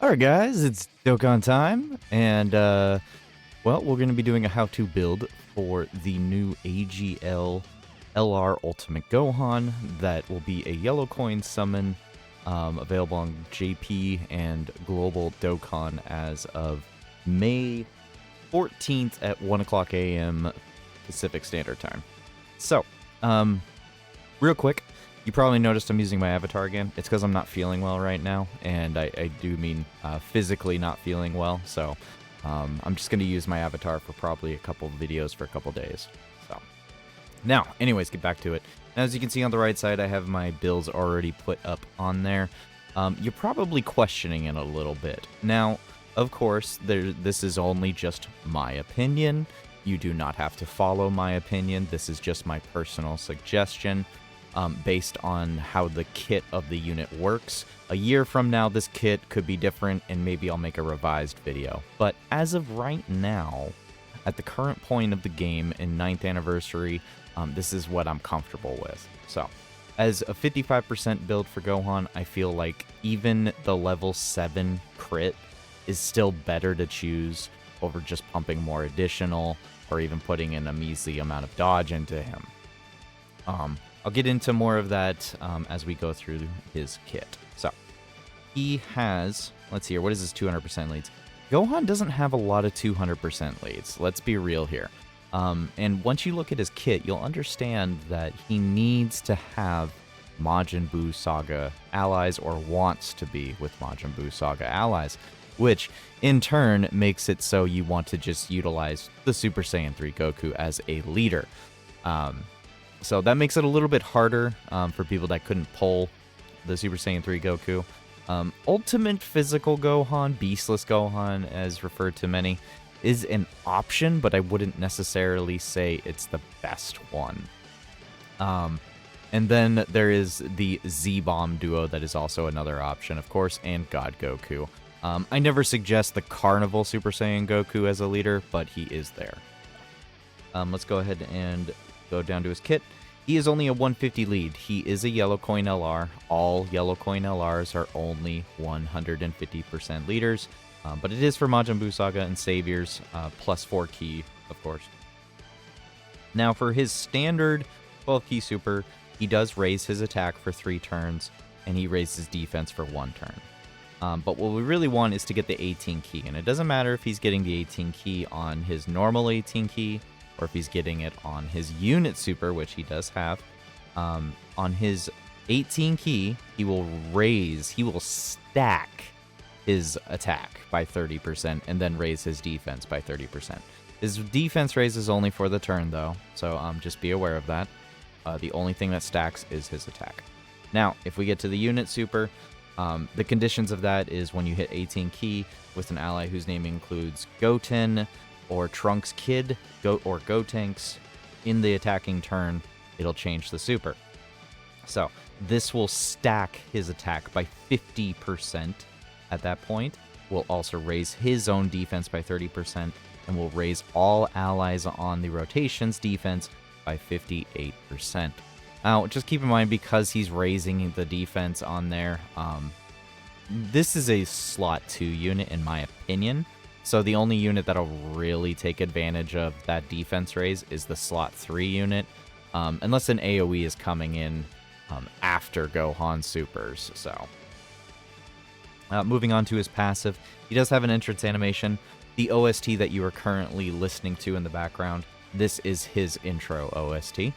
Alright guys, it's Dokkan time, and well, we're going to be doing a how-to build for the new AGL LR Ultimate Gohan that will be a yellow coin summon, available on JP and Global Dokkan as of May 14th at 1 o'clock a.m. Pacific Standard Time. So, real quick, you probably noticed I'm using my avatar again. It's because I'm not feeling well right now, and I do mean physically not feeling well, so I'm just going to use my avatar for probably a couple of videos for a couple days. So, now, anyways, get back to it. Now, as you can see on the right side, I have my builds already put up on there. You're probably questioning it a little bit. Now, of course, this is only just my opinion. You do not have to follow my opinion. This is just my personal suggestion. Based on how the kit of the unit works. A year from now, this kit could be different, and maybe I'll make a revised video. But as of right now, at the current point of the game in 9th anniversary, this is what I'm comfortable with. So, as a 55% build for Gohan, I feel like even the level 7 crit is still better to choose over just pumping more additional, or even putting in a measly amount of dodge into him. I'll get into more of that as we go through his kit. So, he has, let's see here, what is his 200% leads? Gohan doesn't have a lot of 200% leads, let's be real here. And once you look at his kit, you'll understand that he needs to have Majin Buu Saga allies, or wants to be with Majin Buu Saga allies, which in turn makes it so you want to just utilize the Super Saiyan 3 Goku as a leader. So that makes it a little bit harder for people that couldn't pull the Super Saiyan 3 Goku. Ultimate Physical Gohan, Beastless Gohan, as referred to many, is an option, but I wouldn't necessarily say it's the best one. And then there is the Z-Bomb duo that is also another option, of course, and God Goku. I never suggest the Carnival Super Saiyan Goku as a leader, but he is there. Let's go ahead and go down to his kit. He is only a 150 lead. He is a yellow coin LR. All yellow coin LRs are only 150% leaders, but it is for Majin Buu Saga and Saviors, plus 4 key, of course. Now, for his standard 12 key super, he does raise his attack for 3 turns, and he raises defense for 1 turn. But what we really want is to get the 18 key, and it doesn't matter if he's getting the 18 key on his normal 18 key, or if he's getting it on his unit super, which he does have. On his 18 key, he will stack his attack by 30% and then raise his defense by 30%. His defense raise is only for the turn, though, so just be aware of that. The only thing that stacks is his attack. Now, if we get to the unit super, the conditions of that is when you hit 18 key with an ally whose name includes Goten, or Trunks Kid, or Gotenks, in the attacking turn, it'll change the super. So, this will stack his attack by 50% at that point. Will also raise his own defense by 30%, and will raise all allies on the rotation's defense by 58%. Now, just keep in mind, because he's raising the defense on there, this is a slot 2 unit, in my opinion. So the only unit that'll really take advantage of that defense raise is the slot 3 unit, unless an AoE is coming in after Gohan supers. So, moving on to his passive, he does have an entrance animation. The OST that you are currently listening to in the background, this is his intro OST.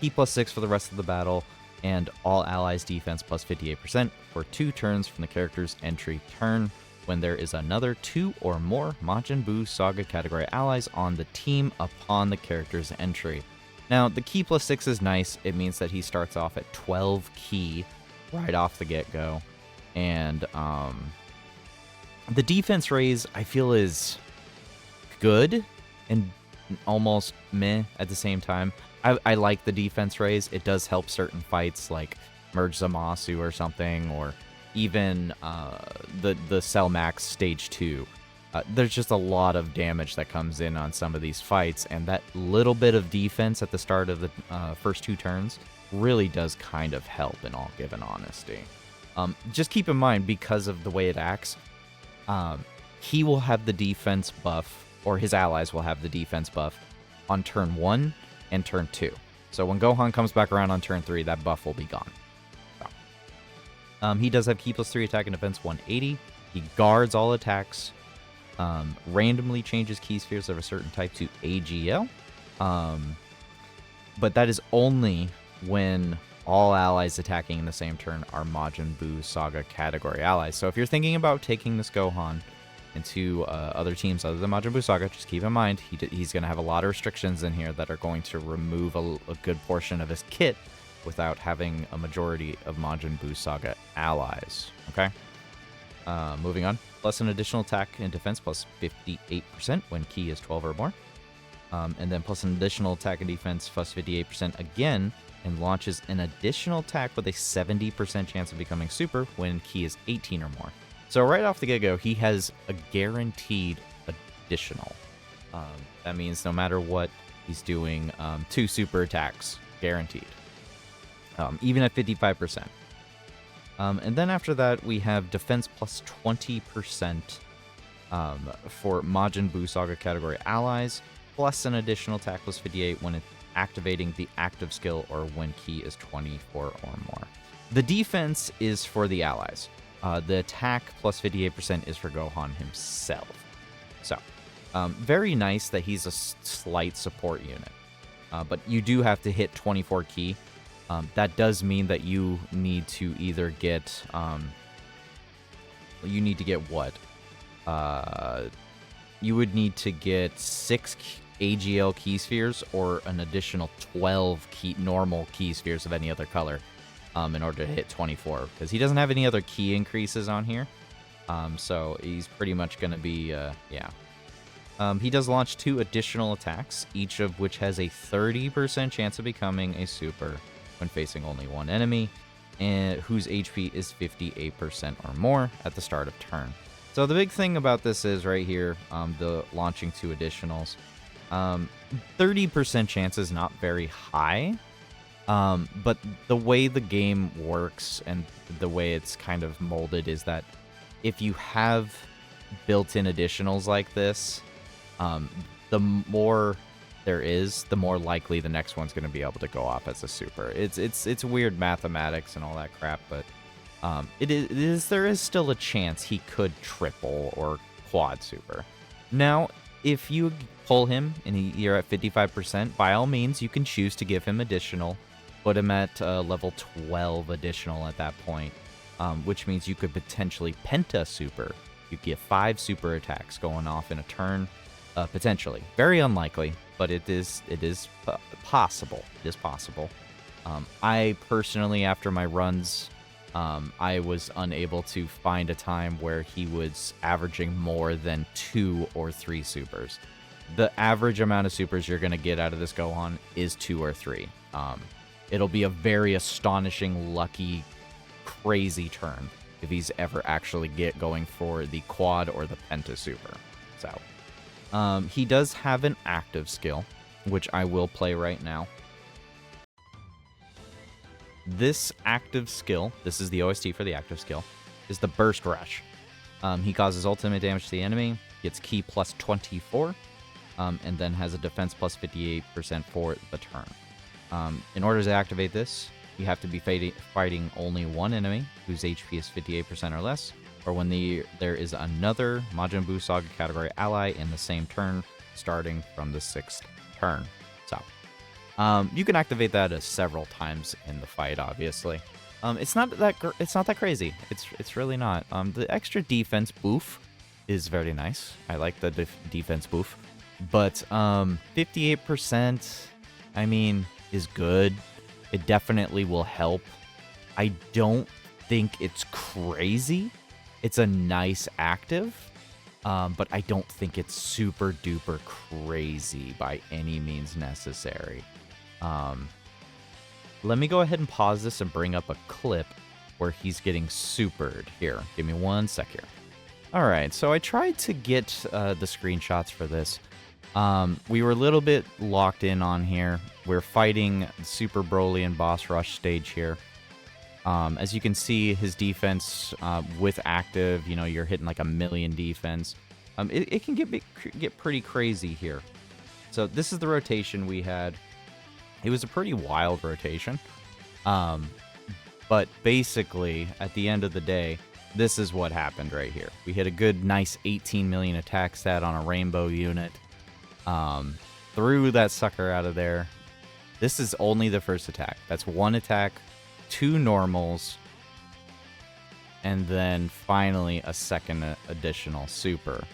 P plus 6 for the rest of the battle, and all allies defense plus 58% for 2 turns from the character's entry turn, when there is another 2 or more Majin Buu Saga category allies on the team upon the character's entry. Now, the key plus 6 is nice. It means that he starts off at 12 key right off the get-go. And the defense raise, I feel, is good and almost meh at the same time. I like the defense raise. It does help certain fights like Merge Zamasu or something, or even the Cell Max Stage 2. There's just a lot of damage that comes in on some of these fights, and that little bit of defense at the start of the first 2 turns really does kind of help, in all given honesty. Just keep in mind, because of the way it acts, he will have the defense buff, or his allies will have the defense buff on turn 1 and turn 2. So when Gohan comes back around on turn 3, that buff will be gone. So. He does have Ki +3 attack and defense 180. He guards all attacks. Randomly changes Ki spheres of a certain type to AGL. But that is only when all allies attacking in the same turn are Majin Buu Saga category allies. So if you're thinking about taking this Gohan into other teams other than Majin Buu Saga, just keep in mind he's going to have a lot of restrictions in here that are going to remove a good portion of his kit without having a majority of Majin Buu Saga allies. Okay? Moving on. Plus an additional attack and defense plus 58% when Ki is 12 or more. And then plus an additional attack and defense plus 58% again, and launches an additional attack with a 70% chance of becoming super when Ki is 18 or more. So right off the get-go, he has a guaranteed additional. That means no matter what, he's doing 2 super attacks, guaranteed. Even at 55%. And then after that, we have defense plus 20% for Majin Buu Saga category allies, plus an additional attack plus 58 when activating the active skill or when Ki is 24 or more. The defense is for the allies. The attack plus 58% is for Gohan himself. So, very nice that he's a slight support unit. But you do have to hit 24 Ki. That does mean that you need to either get... you need to get what? You would need to get 6 AGL Ki spheres or an additional 12 normal Ki spheres of any other color in order to hit 24. Because he doesn't have any other Ki increases on here. So he's pretty much going to be... he does launch 2 additional attacks, each of which has a 30% chance of becoming a super when facing only one enemy, and whose HP is 58% or more at the start of turn. So the big thing about this is right here, the launching 2 additionals. 30% chance is not very high, but the way the game works and the way it's kind of molded is that if you have built-in additionals like this, the more there is, the more likely the next one's going to be able to go off as a super. It's weird mathematics and all that crap, but there is still a chance he could triple or quad super. Now, if you pull him and you're at 55%, by all means, you can choose to give him additional, put him at level 12 additional at that point, which means you could potentially penta super. You get 5 super attacks going off in a turn, potentially. Very unlikely, but it is possible. It is possible. I personally, after my runs, I was unable to find a time where he was averaging more than 2 or 3 supers. The average amount of supers you're going to get out of this Gohan is 2 or 3. It'll be a very astonishing, lucky, crazy turn if he's ever actually going for the quad or the penta super. So, he does have an active skill, which I will play right now. This active skill, this is the OST for the active skill, is the Burst Rush. He causes ultimate damage to the enemy, gets Ki plus 24, and then has a defense plus 58% for the turn. In order to activate this, you have to be fighting only one enemy whose HP is 58% or less, or when there is another Majin Buu Saga category ally in the same turn, starting from the 6th turn. So, you can activate that several times in the fight, obviously. It's not that crazy. It's really not. The extra defense boof is very nice. I like the defense boof, but 58%, I mean, is good. It definitely will help. I don't think it's crazy. It's a nice active, but I don't think it's super duper crazy by any means necessary. Let me go ahead and pause this and bring up a clip where he's getting supered. Here, give me 1 sec here. Alright, so I tried to get the screenshots for this. We were a little bit locked in on here. We're fighting Super Broly and Boss Rush stage here. As you can see, his defense with active, you know, you're hitting like 1,000,000 defense. It can get pretty crazy here. So this is the rotation we had. It was a pretty wild rotation. But basically, at the end of the day, this is what happened right here. We hit a good, nice 18 million attack stat on a rainbow unit. Threw that sucker out of there. This is only the first attack. That's one attack, 2 normals, and then finally a second additional super.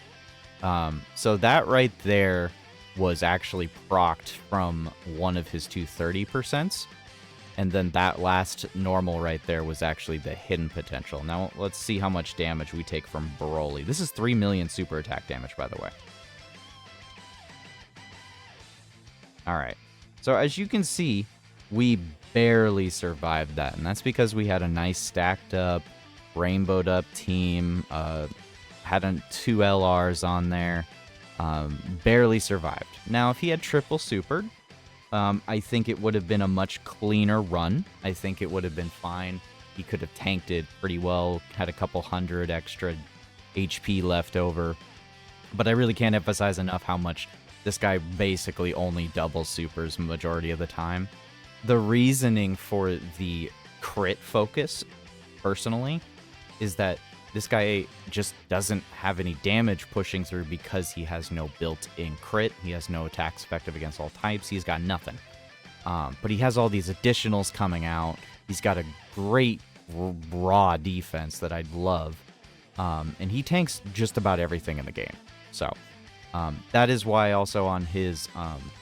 So that right there was actually procced from one of his 230%. And then that last normal right there was actually the hidden potential. Now, let's see how much damage we take from Broly. This is 3 million super attack damage, by the way. Alright. So, as you can see, we barely survived that. And that's because we had a nice stacked up, rainbowed up team. Had 2 LRs on there. Barely survived. Now, if he had triple supered, I think it would have been a much cleaner run. I think it would have been fine. He could have tanked it pretty well, had a couple hundred extra HP left over. But I really can't emphasize enough how much this guy basically only doubles supers majority of the time. The reasoning for the crit focus, personally, is that this guy just doesn't have any damage pushing through because he has no built-in crit. He has no attacks effective against all types. He's got nothing. But he has all these additionals coming out. He's got a great raw defense that I'd love. And he tanks just about everything in the game. So that is why also on his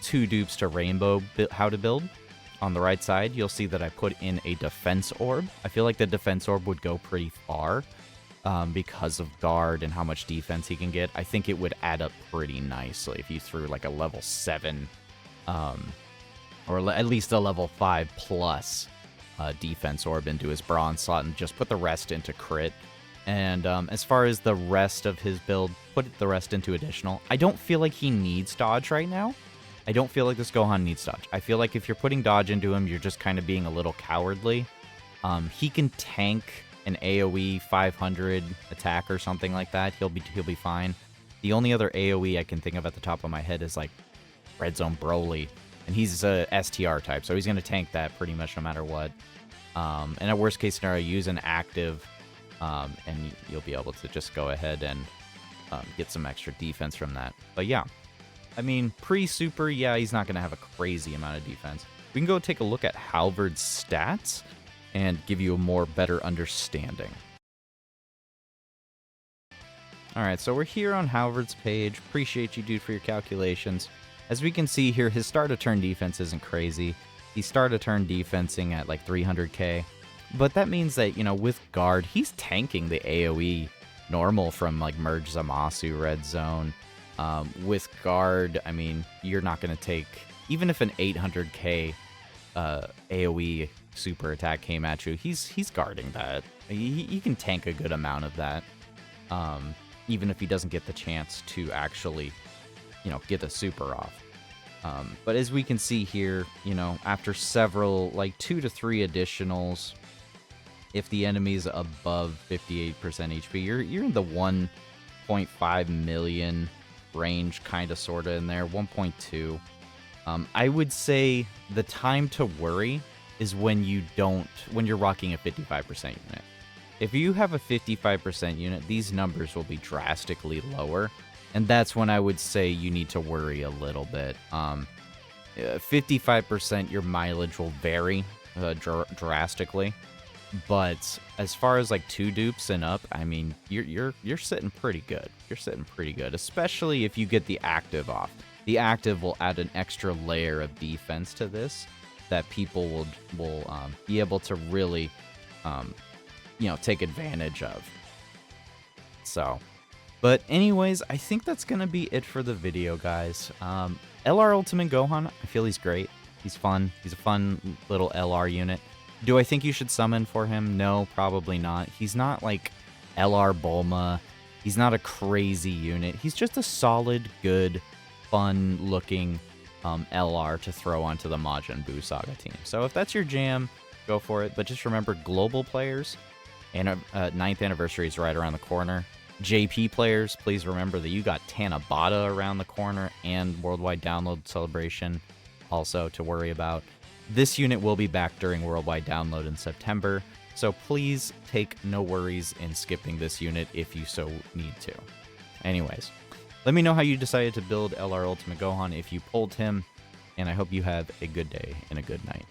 2 dupes to rainbow how to build, on the right side, you'll see that I put in a defense orb. I feel like the defense orb would go pretty far. Because of guard and how much defense he can get. I think it would add up pretty nicely if you threw like a level 7, or at least a level 5 plus defense orb into his bronze slot and just put the rest into crit. And as far as the rest of his build, put the rest into additional. I don't feel like he needs dodge right now. I don't feel like this Gohan needs dodge. I feel like if you're putting dodge into him, you're just kind of being a little cowardly. He can tank an AoE 500 attack or something like that. He'll be fine. The only other AoE I can think of at the top of my head is like Red Zone Broly, and he's a STR type, so he's going to tank that pretty much no matter what. And at worst case scenario, use an active, and you'll be able to just go ahead and get some extra defense from that. But yeah, I mean, pre-super, yeah, he's not going to have a crazy amount of defense. We can go take a look at Halvard's stats and give you a more better understanding. Alright, so we're here on Halvard's page. Appreciate you, dude, for your calculations. As we can see here, his start-of-turn defense isn't crazy. He's start-of-turn defensing at like 300k. But that means that, you know, with guard, he's tanking the AoE normal from like Merge Zamasu Red Zone. With guard, I mean, you're not going to take... Even if an 800k AoE super attack came at you, he's guarding that. He can tank a good amount of that, even if he doesn't get the chance to actually, you know, get a super off. But as we can see here, you know, after several, like 2 to 3 additionals, if the enemy's above 58% HP, you're in the 1.5 million range, kind of, sort of in there, 1.2. I would say the time to worry is when you're rocking a 55% unit. If you have a 55% unit, these numbers will be drastically lower, and that's when I would say you need to worry a little bit. 55%, your mileage will vary drastically, but as far as like 2 dupes and up, I mean, you're sitting pretty good. You're sitting pretty good, especially if you get the active off. The active will add an extra layer of defense to this that people will be able to really, you know, take advantage of. So, but anyways, I think that's going to be it for the video, guys. LR Ultimate Gohan, I feel he's great. He's fun. He's a fun little LR unit. Do I think you should summon for him? No, probably not. He's not like LR Bulma. He's not a crazy unit. He's just a solid, good, fun-looking LR to throw onto the Majin Buu Saga team. So if that's your jam, go for it. But just remember, global players, and 9th anniversary is right around the corner. JP players, please remember that you got Tanabata around the corner and Worldwide Download Celebration also to worry about. This unit will be back during Worldwide Download in September, so please take no worries in skipping this unit if you so need to. Anyways, let me know how you decided to build LR Ultimate Gohan if you pulled him, and I hope you have a good day and a good night.